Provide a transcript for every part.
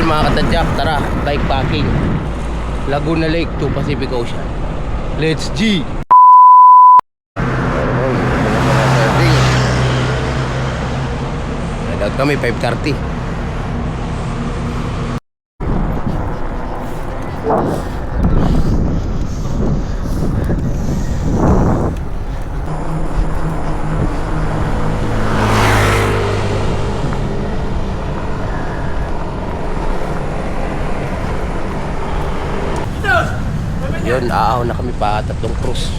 Mga katadyak, tara, bike packing Laguna Lake to Pacific Ocean. Let's G! Nag-out kami 5:30. Yun, aaw na kami pa 3 cruise.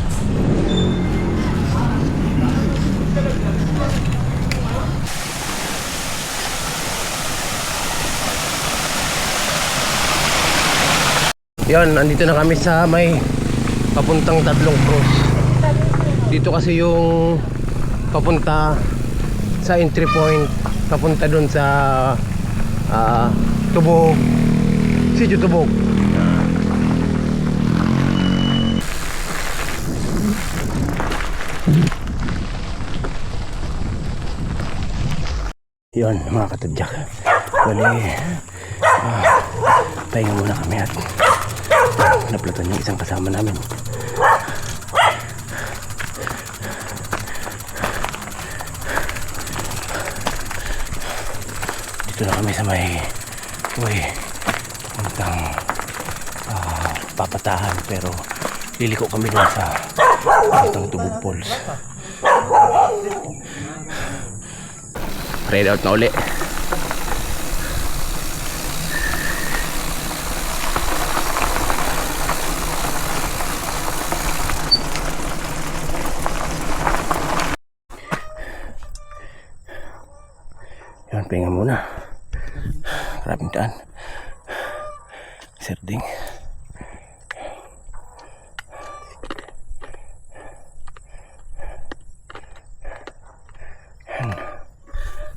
Yun, andito na kami sa may papuntang 3 cruise. Dito kasi yung papunta sa entry point, papunta dun sa Tubog, Sitio Tubog. Yun mga katadyak, pahinga muna kami at naplatan yung isang kasama namin. Dito na kami sa may puntang Papatahan, pero liliko kami doon sa puntang Tubog Falls. Ride out na uli. Yan, pahinga muna. Maraming daan. Serding.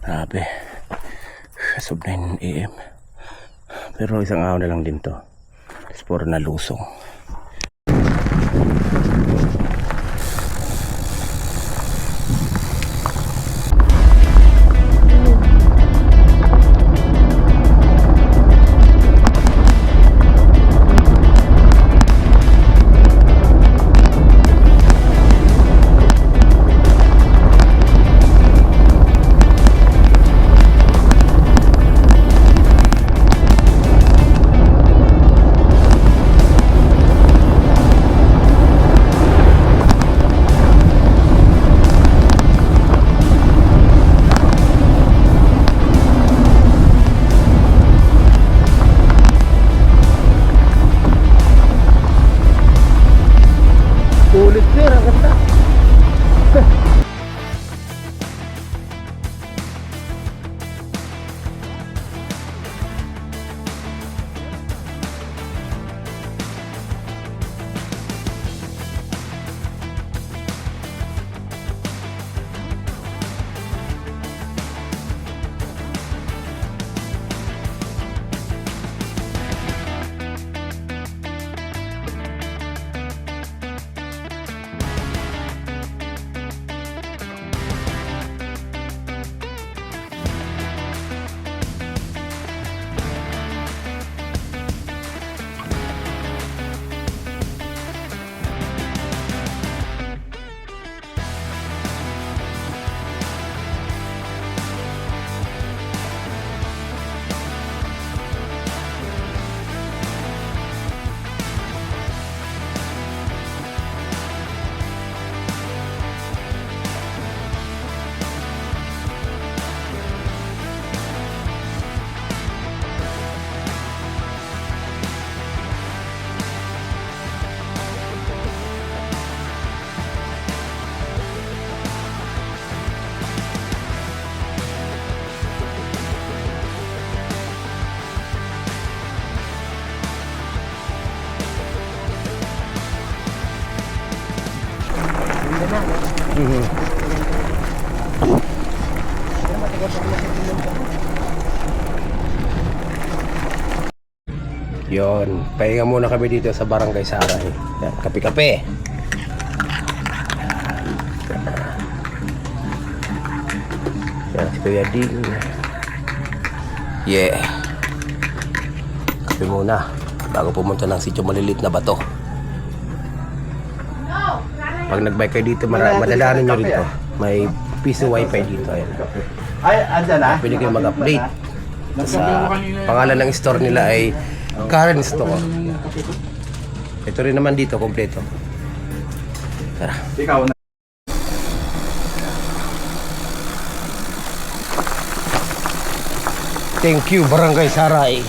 Grabe, as of 9 AM. Pero isang araw na lang din to. Tapos puro na lusong. Yon, pahinga muna kami dito sa Barangay Saray. Yan, kape-kape. Yan, si Kuya Ding. Yeah. Kape muna bago pumunta ng sitio Malilit na Bato. Pag nag-bike kayo dito, madalanan nyo rito. May piso wifi dito. Ayan. Ay, andyan na. Pwede kayo mag-update. Sa pangalan ng store nila ay Karen Store. Ito rin naman dito, kompleto. Tara. Ikaw na. Thank you, Barangay Saray.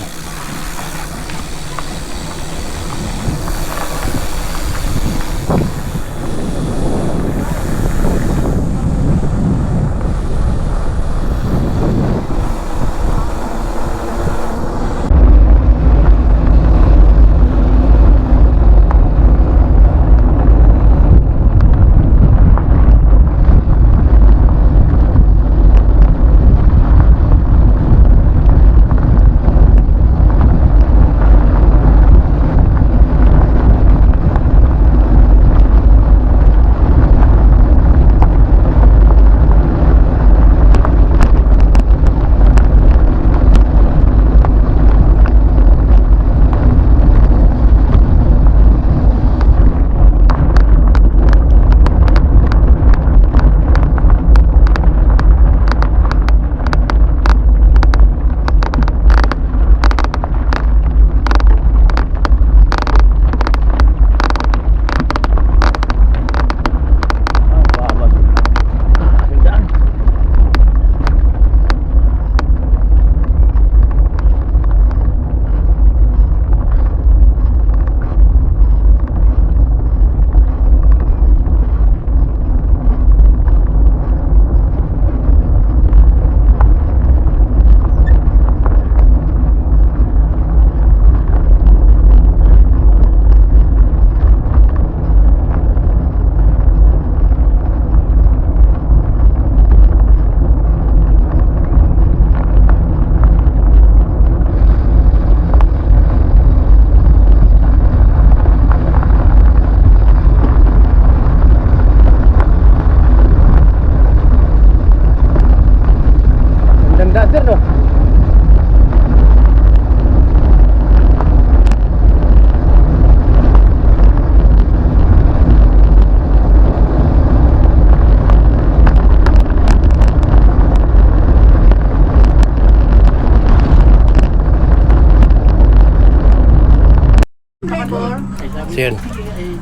So yun,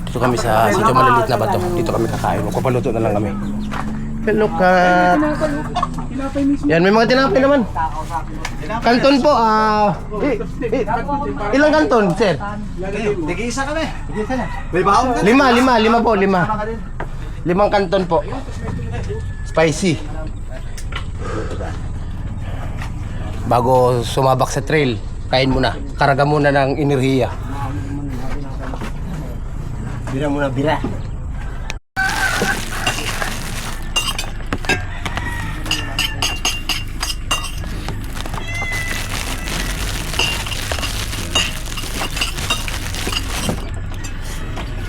dito kami sa sitio Malilit na Bato. Dito kami kakain. Magpapaluto na lang kami. Hello, Kat. Yan, may mga tinapay naman. Kanton po, ilang kanton, sir? Nag-iisa kami. May baon ka? Lima po. Limang kanton po. Spicy. Bago sumabak sa trail, kain muna. Karaga muna ng enerhiya. Bira muna, bira.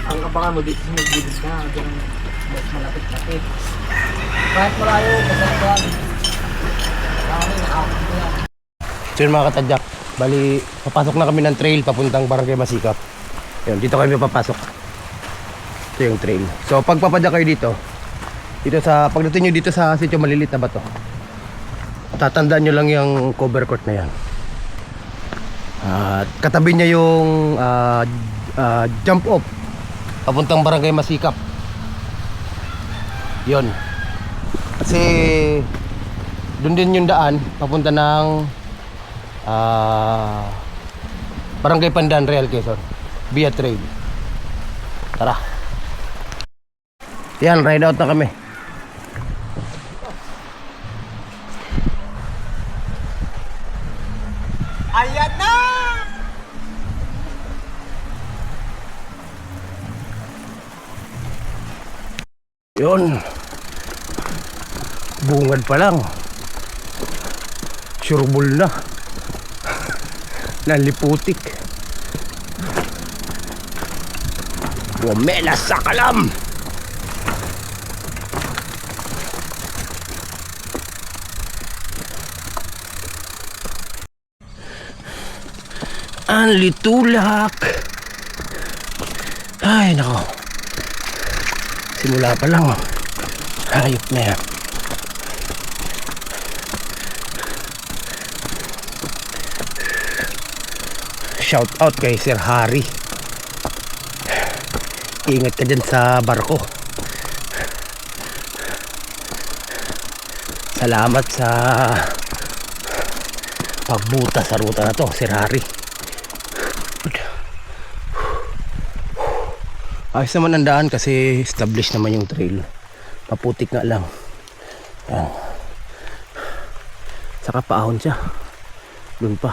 Ang abangan mo dito sa nagbibig na, hanggang mas malapit-lapit. Kahit malayo, masarap. So yun mga katadyak, bali papasok na kami ng trail papuntang Barangay Masikap. Yun, dito kami papasok. Ito yung trail. So pagpapadyak kayo dito pagdating nyo dito sa sitio Malilit na Bato, tatandaan nyo lang yung cover court na yan. At katabi niya yung jump off papuntang Barangay Masikap. Yun. Kasi doon din yung daan papunta ng Barangay Pandan, Real Quezon via trail. Tara. Yan, ride out na kami. Ayan na! Yun. Bungad pa lang. sureball na. Naliputik. Wamela sa kalam. Ang litulak. Ay nako. Simula pa lang. Hayop na yan. Shout out kay Sir Harry. Ingat ka dyan sa barko. Salamat sa pagbuta sa ruta na to, Sir Harry. Ayos naman ang daan kasi established naman yung trail. Maputik nga lang. Yan. Saka paahon siya. Doon pa.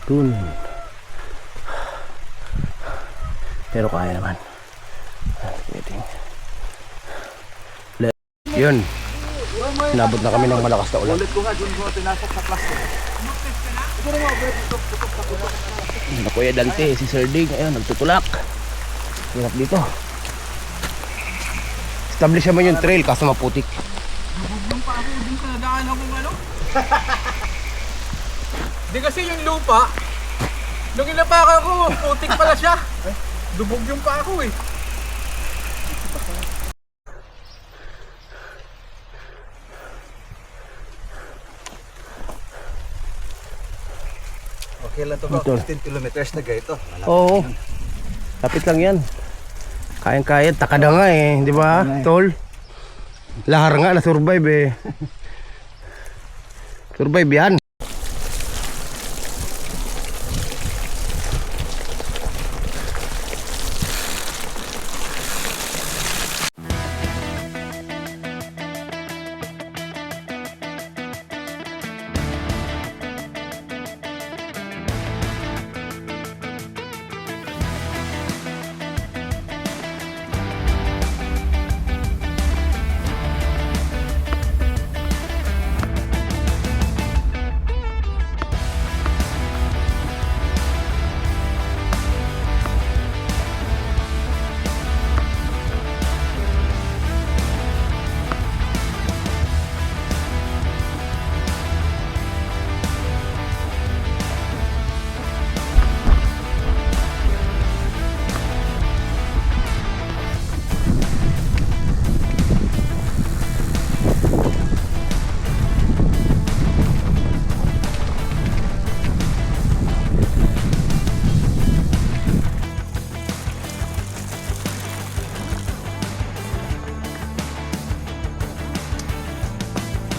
Doon. Pero kaya naman. Yun. Nabot na kami ng malakas na ulan. Ulit ko nga, doon ko pinasok sa plastic. Na Kuya Dante, si Sir Dig, ayun, nagtutulak. Hirap dito. Establish naman yung trail kaso maputik. Yung pa ako dun sa nadaanan kong ano. Di kasi yung lupa, nung inapakan ko, putik pala siya. Dubog yung pa ako eh. Okay lang to bro, Ito. 15 kilometers na ganito. Oo. Lapit lang yan. Kayang-kaya, takada nga eh, di ba, tol? Lahar nga na survive eh. Survive yan.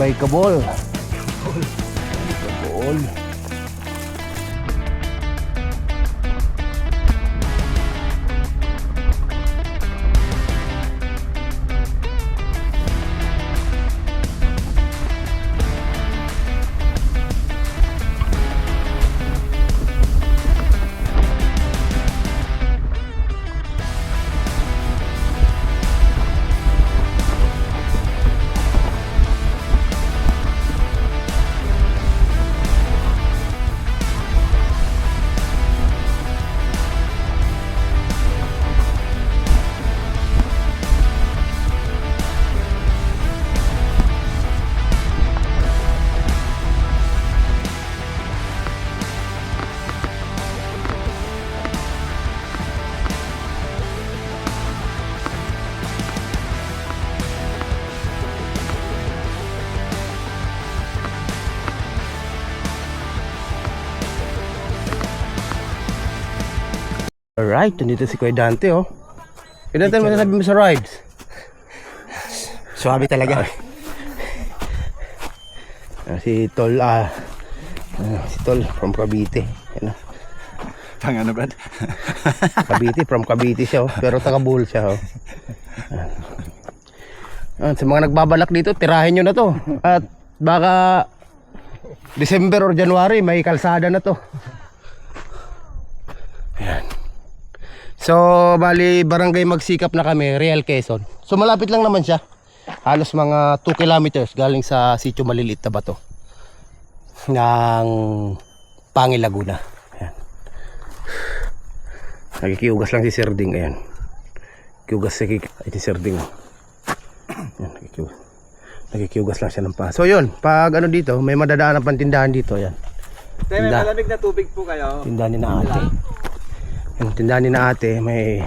Bikeable. Bikeable. Alright, nandito si Kuya Dante oh. Kuya Dante, ano masasabi mo sa rides? Suwabe talaga. Si Tol, si Tol from Cavite. Ano? Pang ano Brad? Cavite, from Cavite siya oh. Pero taga Bohol siya oh. Sa mga nagbabalak dito, tirahin nyo na to. At baka December or January, may kalsada na to. Ayan. So, bali, barangay Magsikap na kami, Real Quezon. So, malapit lang naman siya. Halos mga 2 kilometers galing sa Sitio Maliliit na Bato. ng Pangil, Laguna. Ayan. Nakikiugas lang si Sir Ding. Ayan. Kiugas si Sir Ding. Ayan, nakikiugas lang siya ng pa. So yun, pag ano dito, may madadaan ng pantindahan dito. Ayan. Tay, may malamig na tubig po kayo. Tindahan ni na ate. Yung tindahan ni na ate, may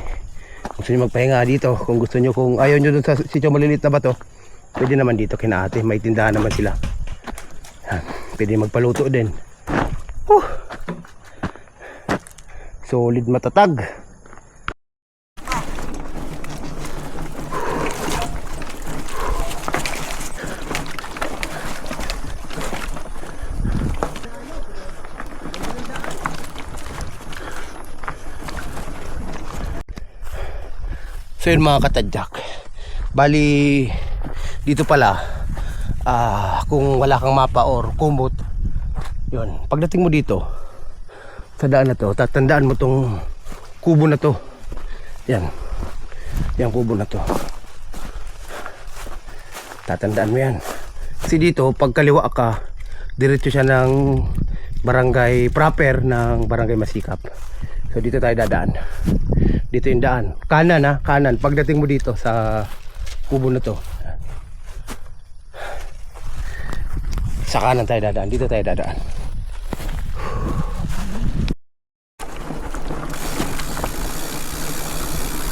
gusto nyo magpahinga dito. Kung gusto nyo, kung ayaw nyo dun sa sityo malilit na bato, pwede naman dito kina ate. May tindahan naman sila. Yan. Pwede magpaluto din. Solid, matatag. So yun mga katadyak, bali dito pala kung wala kang mapa or kumot, yun, pagdating mo dito sa daan na to, tatandaan mo tong kubo na to. Yan, yung kubo na to, tatandaan mo yan. Kasi dito pag kaliwa ka, diretso siya ng barangay proper ng Barangay Masikap. So dito tayo dadaan. Dito yung daan. Kanan ha, kanan. Pagdating mo dito sa kubo na to. Sa kanan tayo dadaan. Dito tayo dadaan.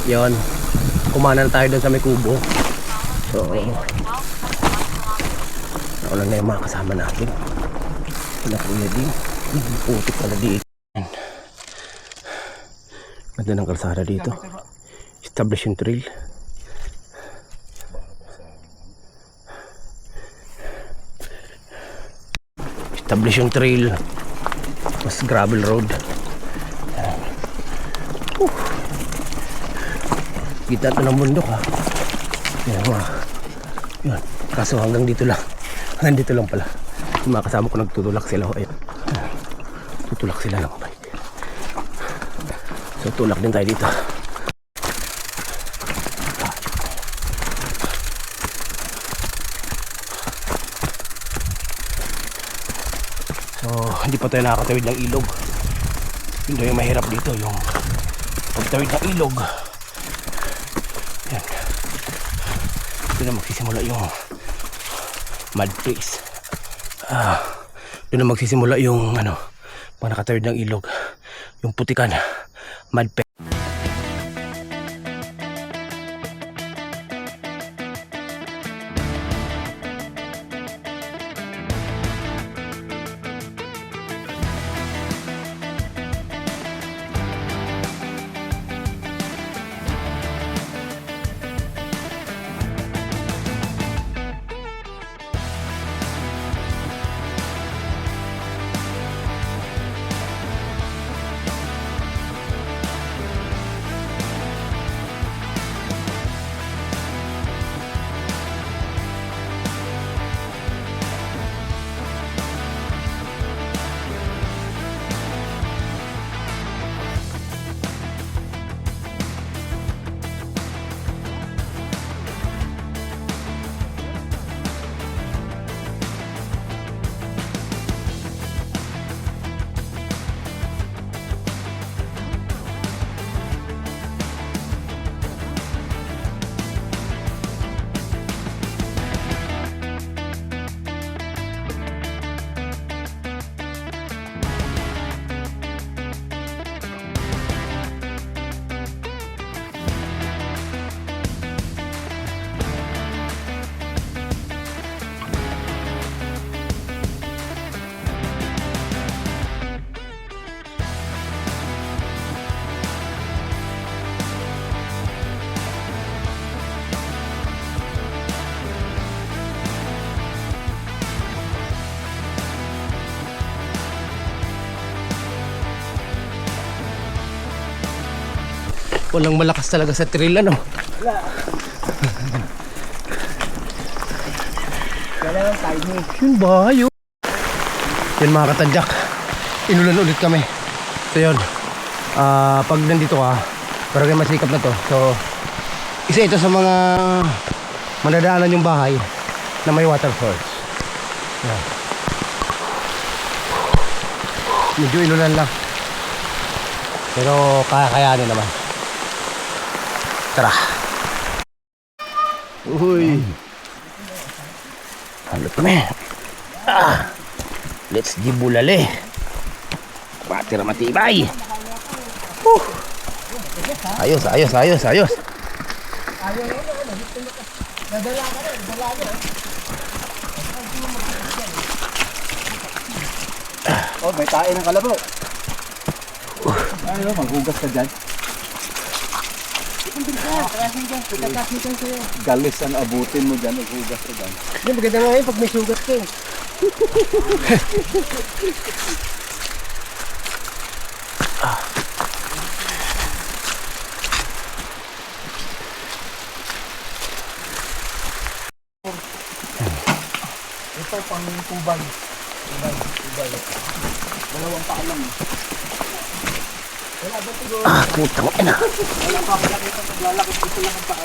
Yon. Kumanan tayo doon sa may kubo. So, naulan na yung mga kasama natin. Wala po na din. Putik pala dito. Ganda ng kalsada dito. Establishing trail. Establishing trail. Mas gravel road. Kita ito ng bundok ha. Yan mga. Yan. Kaso hanggang dito lang. Hanggang dito lang pala. Yung mga kasama ko nagtutulak sila. Ayan. Tutulak sila ng bike. So tulak din tayo dito. So hindi pa tayo nakakatawid ng ilog. Yun daw yung mahirap dito, yung pagtawid ng ilog. Yan. Doon na magsisimula yung mud place. Doon na magsisimula yung ano, pag nakatawid ng ilog, yung putikan. Mud pit. Walang malakas talaga sa trail ano. Wala. Wala lang timing. Yun ba yun? Yun mga katadyak, inulan ulit kami. So yun, pag nandito ka, parang masikap na to. So isa ito sa mga madadaanan yung bahay na may water source. Yan. Medyo inulan lang. Pero kakayanin naman. Tara. Uy. Halo kami. Let's jibulale. Batira matibay. Ayos. Oh, may tae ng kalabaw. Ano, maghugas ka dyan. Galis ang abutin mo dyan, maghugas ka dyan. Hindi, maganda nga yun pag may sugat ka eh. Ito pang tubay. Dalawang paa lang. Wala ba siguro? Putang ina. Wala pa pala kita paglalakot dito lang ang paa.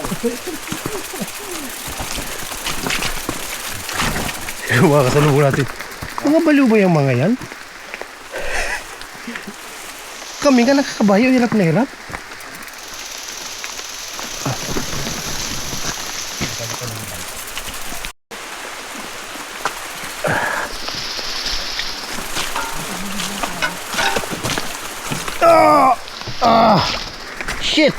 Mga kasalubong natin. Mga baliw ba yung mga yan? Kami nga nakakabayo, hirap na hirap. Shit!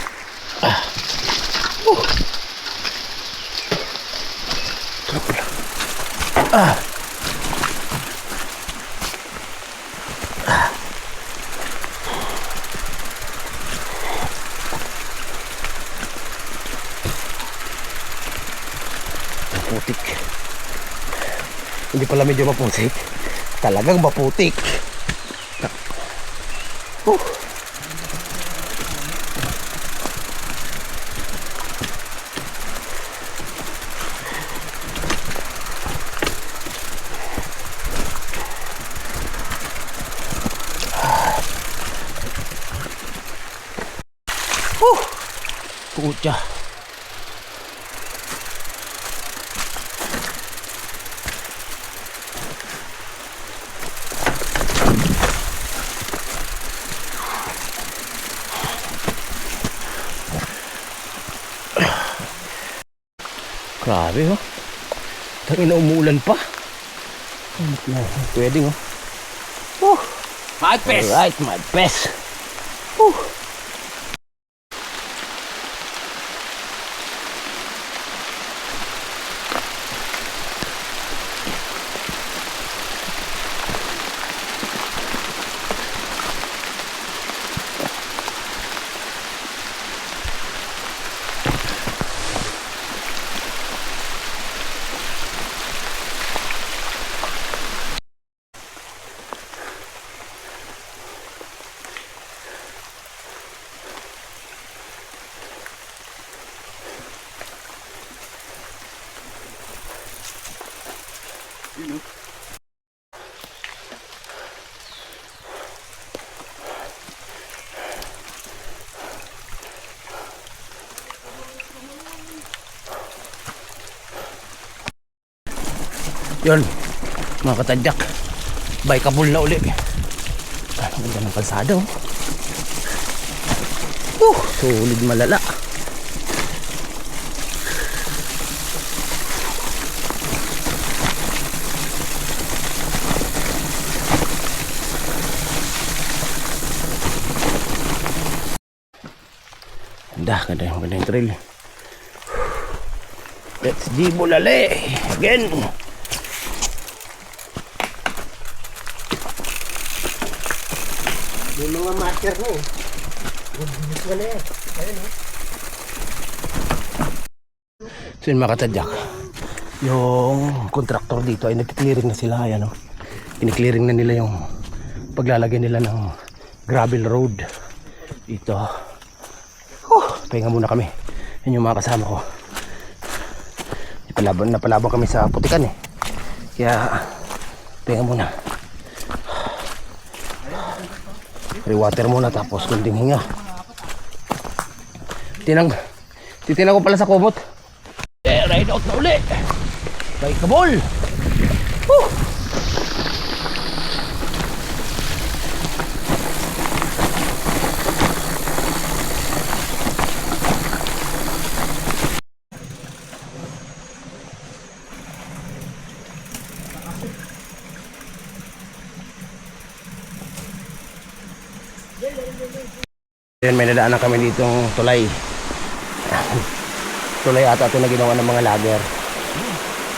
Maputik. Hindi pala medyo maputik. Talagang maputik. Pucha. Grabe, oh. Tangina, umuulan pa. Pwede, oh. My best! Alright, my best. Yun, mga katadyak, bikeable na uli. Ang ganda ng kalsada, oh. Solid malala. Ganda yung trail. Let's jibulale again. Yung mga marker na eh. Bilis na eh. Ayun eh. So yun mga katadyak, yung contractor dito ay nag-clearing na sila. Ayan, oh. Kini-clearing na nila yung paglalagay nila ng gravel road dito. Pahinga muna kami. Yan yung mga kasama ko. Napalabang kami sa putikan eh. Kaya pahinga muna. Water muna tapos kunting hinga. Titinang ko pala sa kumot. Ride out na uli. Bikeable. Yan, may nadaanan kami ditong tulay. Tulay ata ito na ginawa ng mga lager.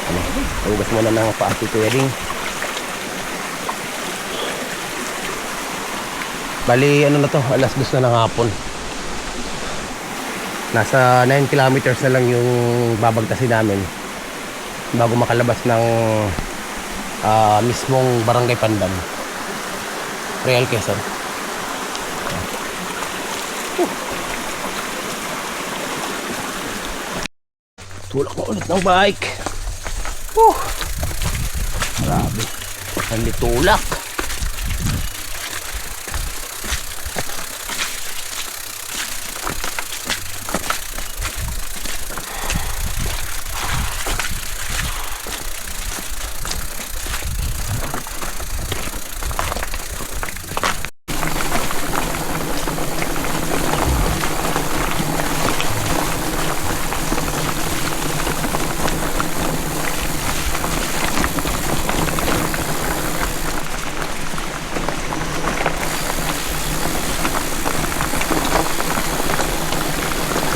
Ano, hugas muna ng paa si Kuya Ding. Bali, ano na to, alas 2 na ng hapon. Nasa 9 kilometers na lang yung babagtasin namin bago makalabas ng mismong Barangay Pandan, Real Quezon. Tulak mo ulit ng bike. Grabe, hindi tulak.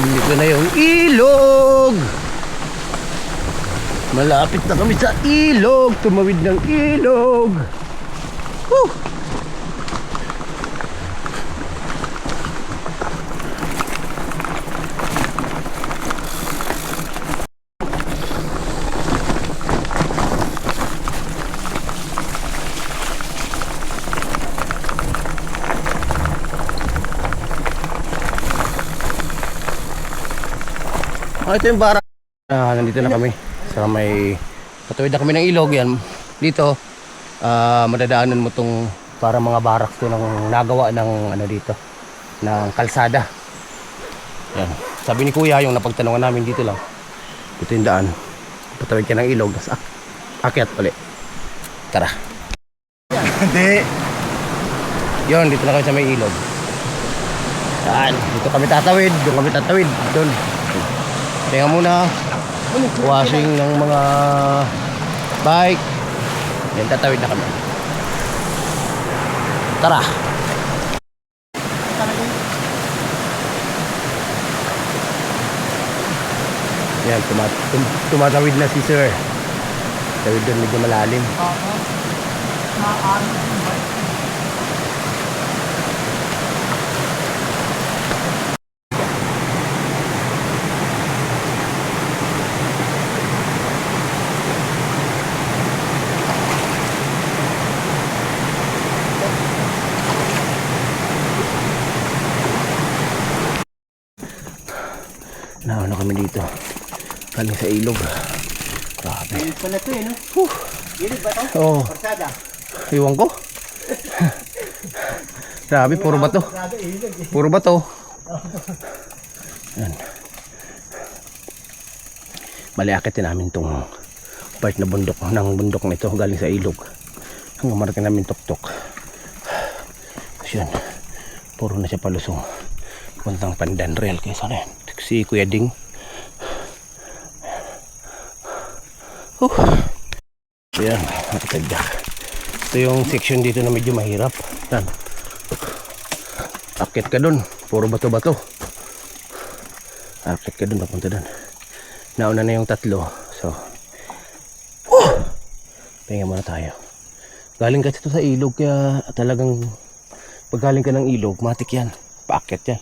Dito na yung ilog. Malapit na kami sa ilog. Tumawid ng ilog. Woo! Ito yung bara. Nandito na kami sa may patawid na kami ng ilog yan. Dito madadaanan mo tong para mga barracks to ng nagawa ng ano dito ng kalsada. Yan. Sabi ni Kuya yung napagtanungan namin dito lang. Ito yung daan. Patawid ka ng ilog tapos akyat pala. Tara. Hindi. Yon, dito na kami sa may ilog. Yan, dito kami tatawid, doon kami tatawid, doon. Kaya muna washing ng mga bike. Yan, tatawid na kami. Tara. Yan, tumatawid na si Sir. Tawid doon, medyo malalim. Nauna kami dito. Galing sa ilog. Grabe. Ilog pala ito eh, no? Ilog ba ito? Oo. Parsada. Iwan ko. Grabe, puro bato. Puro bato. Yan. Bali, akitin namin itong part na bundok ng bundok na ito galing sa ilog. Hanggang marating namin tuktok. Yan. Puro na siya palusong. Puntang Pandan, Real Quezon na yan. Si Kuya Ding. Ayan, nakatagdak. Ito yung section dito na medyo mahirap. Yan. Akit ka dun. Puro bato-bato. Akit ka dun, papunta dun. Nauna na yung tatlo. So, pahinga muna tayo. Galing kasi ito sa ilog. Kaya talagang pag galing ka ng ilog, matik yan. Paakit yan.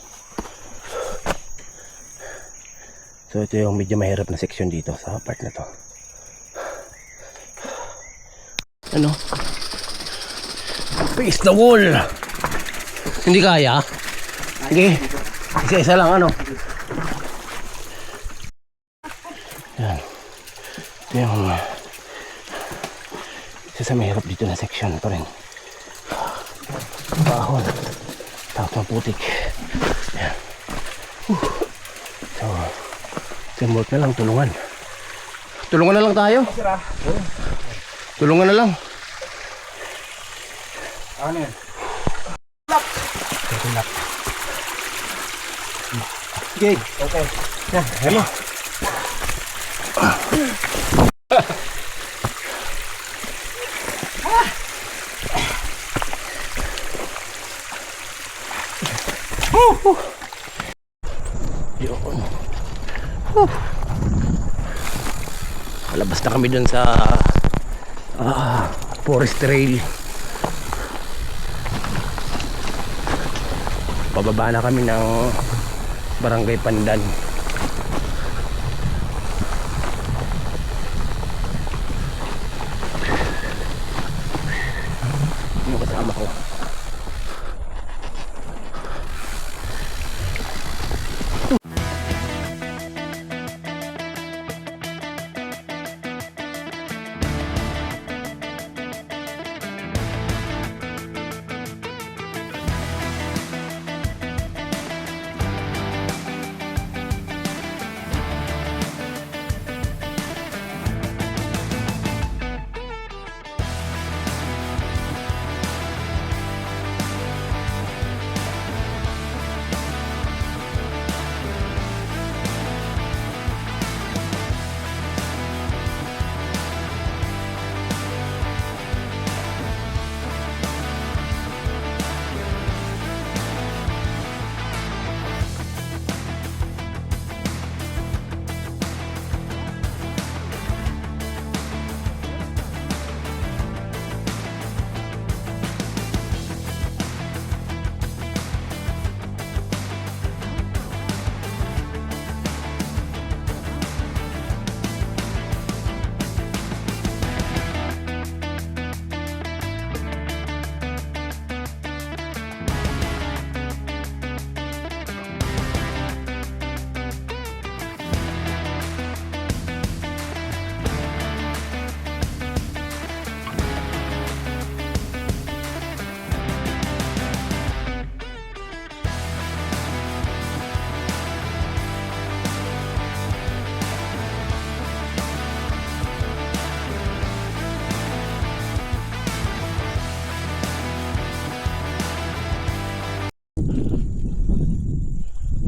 So ito yung medyo mahirap na section dito sa part na to. Ano? Face the wall. Hindi kaya? Sige. Isa-isa lang ano. Yan. Ito yung isa sa mahirap dito na section pa rin. Bahon. Takot ng putik. Yan. So teamwork na lang, tulungan. Tulungan na lang tayo. Tulungan na lang. Ano yan? Tulak. Okay. Okay. Yan, hello. Lalabas na kami dun sa forest trail. Pababa na kami ng Barangay Pandan. Yung kasama ko.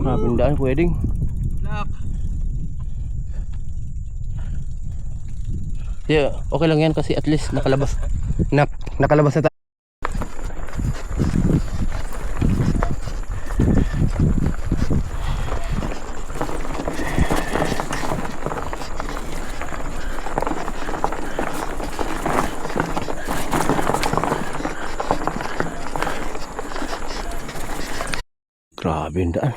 Grabing daan, pwedeng. Yeah, okay lang yan kasi at least nakalabas. Nakalabas na tayo. Grabe yung daan.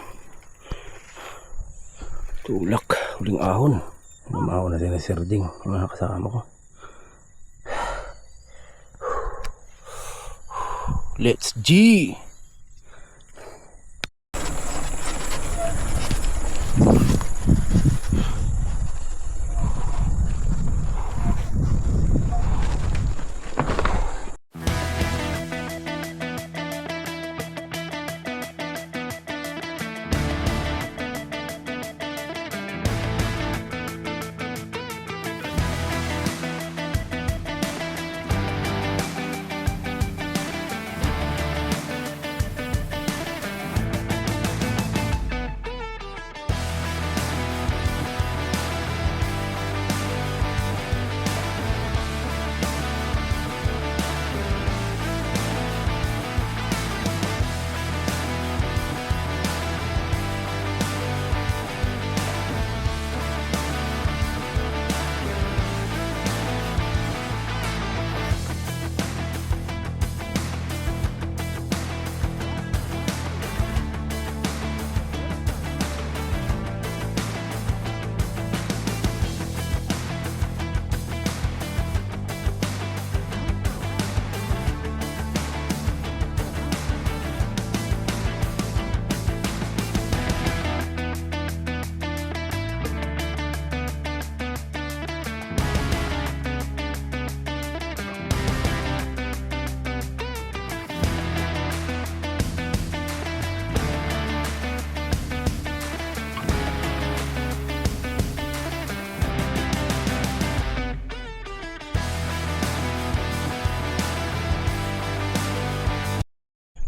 Tulak, huling ahon. Namahon natin na serding, yung mga kasama ko. Let's G!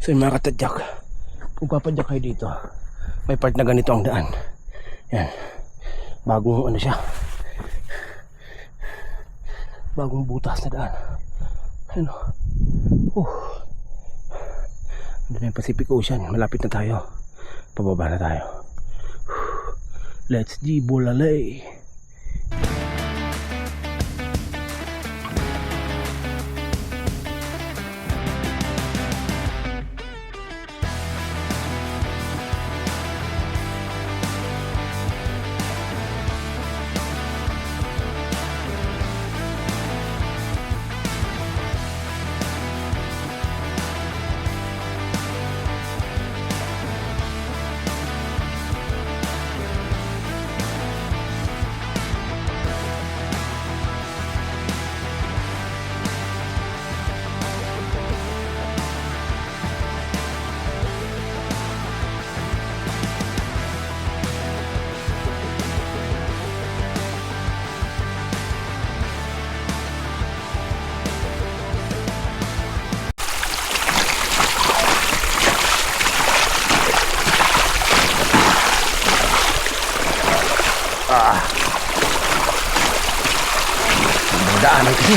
So yung mga katadyak, kung papadyak kayo dito, may part na ganito ang daan. Yan, bagong ano siya, bagong butas na daan. Ano, ano na yung Pacific Ocean, malapit na tayo, pababa na tayo. Let's G Bulalay. Kamay kasi.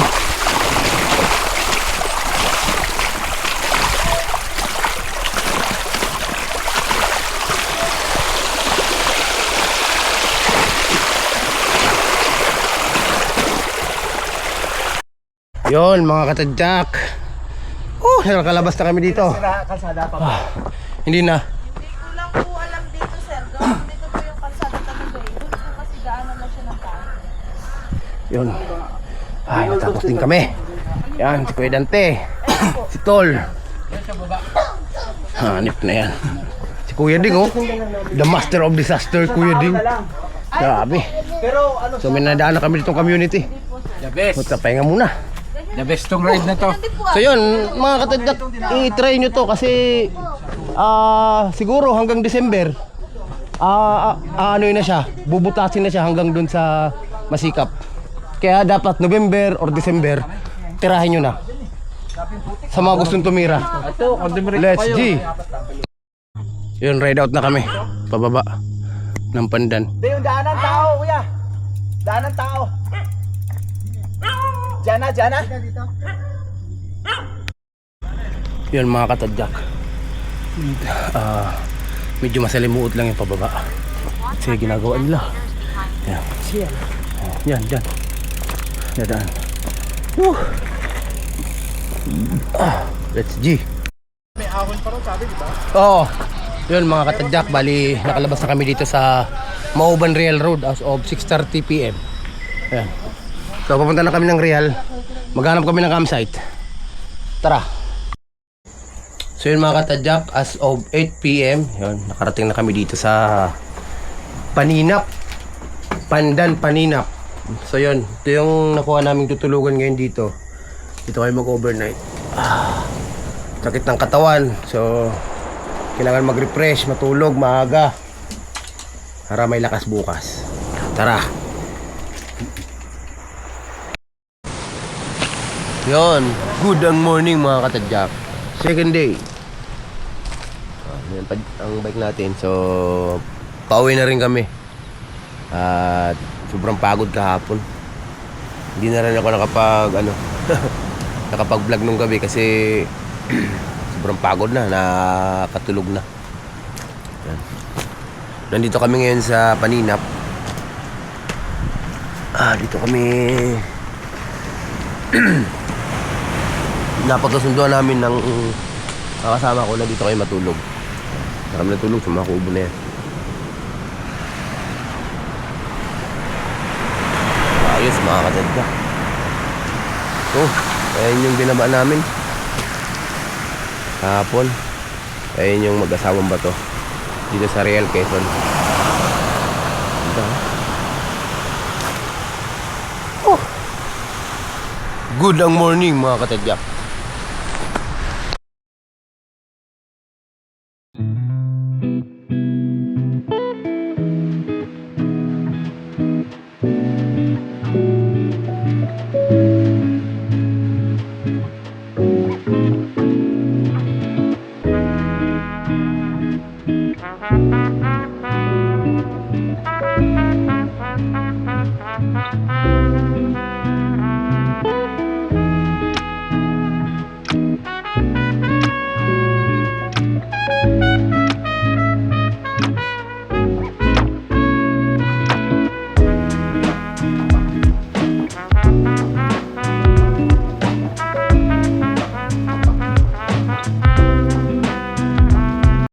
Yon mga katadyak. Nakakalabas na kami dito. Sira, kalsada pa ba? Hindi na. Hindi ko lang po alam dito, sir. Gawin dito po yung kalsada talaga eh. Doon po kasi daanan na siya ng tao. Yun. Ay, natapos din kami. Yan, si Kuya Dante. Si Tol. Hanip na yan. Si Kuya Ding, oh. The master of disaster, Kuya Ding. Grabe. Pero ano, So, may nadaan na kami ditong community. The best. Punta, pahinga muna. The best tong ride na to. So, yun, mga katadyak, i-try nyo to kasi siguro hanggang December, ano yun na siya, bubutasin na siya hanggang dun sa Masikap. Kaya dapat November or December, tirahin nyo na. Sa mga gustong tumira. Ito, condemnate Let's G. Yun, ride out na kami. Pababa ng Pandan. Hindi, yung daanan tao, kuya. Daanan tao. Diyan na, diyan na. Yun mga katadyak. Medyo masalimuot lang yung pababa. Kasi ginagawa nila. Yan. Yan, dyan. Dadaan. Woo! Let's G. May ahon pa rin, sabi, di ba? Oo. Yun mga katadyak, bali nakalabas na kami dito sa Mauban Real Road as of 6:30 PM. Ayan. So papunta na kami ng Real. Maghanap kami ng campsite. Tara. So yun mga katadyak, as of 8 PM, yun, nakarating na kami dito sa Paninap. Pandan, Paninap. So yun, ito yung nakuha naming tutulugan ngayon dito. Dito kayo mag-overnight. Sakit ng katawan. So kailangan mag-refresh, matulog, maaga para may lakas bukas. Tara. Yon, good ang morning mga katadyak. Second day. Yan ang bike natin. So pauwi na rin kami. At sobrang pagod kahapon. Hindi na rin ako nakapag-vlog nung gabi kasi sobrang pagod na, nakatulog na. Yan. Nandito kami ngayon sa Paninap. Dito kami napagkasunduan namin ng kasama ko na dito kayo matulog. Kami natulog sa mga kubo na yan. Ayos mga katadyak. So, ayan yung binaba namin kahapon. Ayan yung mag-asawang bato dito sa Real Quezon. Dito. Good ang morning mga katadyak.